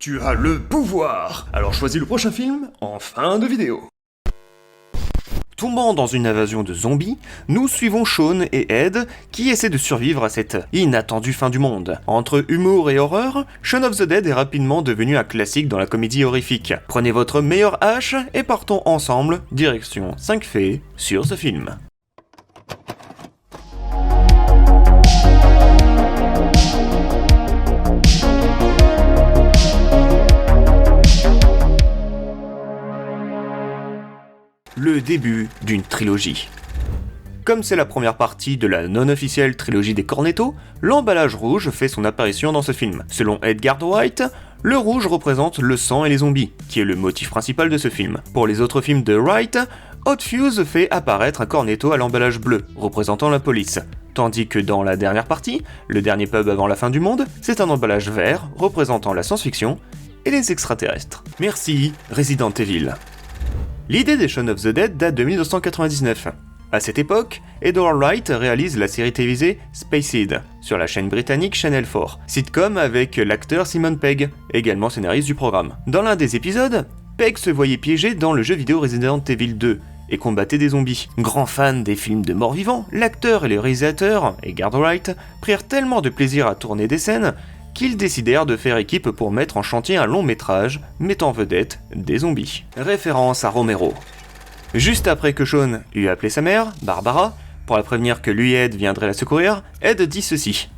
Tu as le pouvoir. Alors choisis le prochain film en fin de vidéo. Tombant dans une invasion de zombies, nous suivons Shaun et Ed qui essaient de survivre à cette inattendue fin du monde. Entre humour et horreur, Shaun of the Dead est rapidement devenu un classique dans la comédie horrifique. Prenez votre meilleure hache et partons ensemble, direction 5 fées, sur ce film. Le début d'une trilogie. Comme c'est la première partie de la non-officielle trilogie des Cornetto, l'emballage rouge fait son apparition dans ce film. Selon Edgar Wright, le rouge représente le sang et les zombies, qui est le motif principal de ce film. Pour les autres films de Wright, Hot Fuzz fait apparaître un Cornetto à l'emballage bleu, représentant la police. Tandis que dans la dernière partie, le dernier pub avant la fin du monde, c'est un emballage vert, représentant la science-fiction et les extraterrestres. Merci, Resident Evil. L'idée des Shaun of the Dead date de 1999. À cette époque, Edgar Wright réalise la série télévisée Spaced sur la chaîne britannique Channel 4, sitcom avec l'acteur Simon Pegg, également scénariste du programme. Dans l'un des épisodes, Pegg se voyait piégé dans le jeu vidéo Resident Evil 2 et combattait des zombies. Grand fan des films de morts-vivants, l'acteur et le réalisateur, Edgar Wright, prirent tellement de plaisir à tourner des scènes qu'ils décidèrent de faire équipe pour mettre en chantier un long métrage mettant en vedette des zombies. Référence à Romero. Juste après que Shaun eut appelé sa mère, Barbara, pour la prévenir que lui et Ed viendraient la secourir, Ed dit ceci.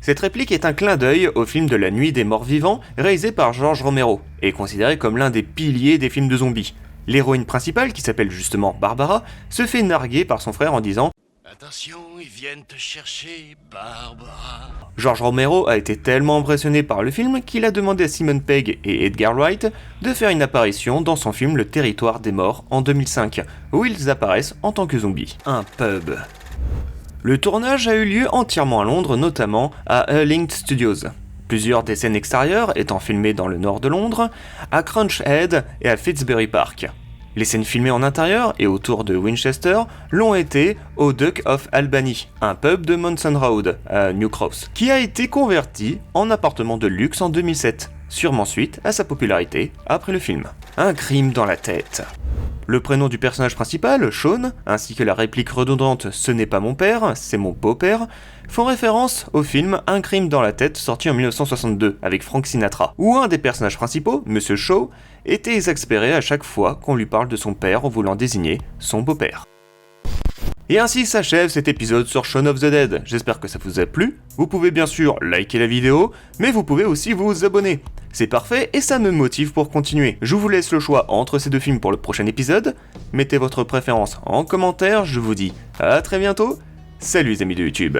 Cette réplique est un clin d'œil au film de la Nuit des Morts Vivants réalisé par George Romero et considéré comme l'un des piliers des films de zombies. L'héroïne principale, qui s'appelle justement Barbara, se fait narguer par son frère en disant « Attention, ils viennent te chercher, Barbara ». George Romero a été tellement impressionné par le film qu'il a demandé à Simon Pegg et Edgar Wright de faire une apparition dans son film Le Territoire des Morts en 2005, où ils apparaissent en tant que zombies. Un pub. Le tournage a eu lieu entièrement à Londres, notamment à Hurling Studios. Plusieurs des scènes extérieures étant filmées dans le nord de Londres, à Crunch Head et à Fitzbury Park. Les scènes filmées en intérieur et autour de Winchester l'ont été au Duck of Albany, un pub de Monson Road à New Cross, qui a été converti en appartement de luxe en 2007, sûrement suite à sa popularité après le film. Un crime dans la tête. Le prénom du personnage principal, Shaun, ainsi que la réplique redondante « Ce n'est pas mon père, c'est mon beau-père », font référence au film Un crime dans la tête sorti en 1962 avec Frank Sinatra, où un des personnages principaux, Monsieur Shaw, était exaspéré à chaque fois qu'on lui parle de son père en voulant désigner son beau-père. Et ainsi s'achève cet épisode sur Shaun of the Dead. J'espère que ça vous a plu. Vous pouvez bien sûr liker la vidéo, mais vous pouvez aussi vous abonner. C'est parfait et ça me motive pour continuer. Je vous laisse le choix entre ces deux films pour le prochain épisode. Mettez votre préférence en commentaire, je vous dis à très bientôt. Salut les amis de YouTube.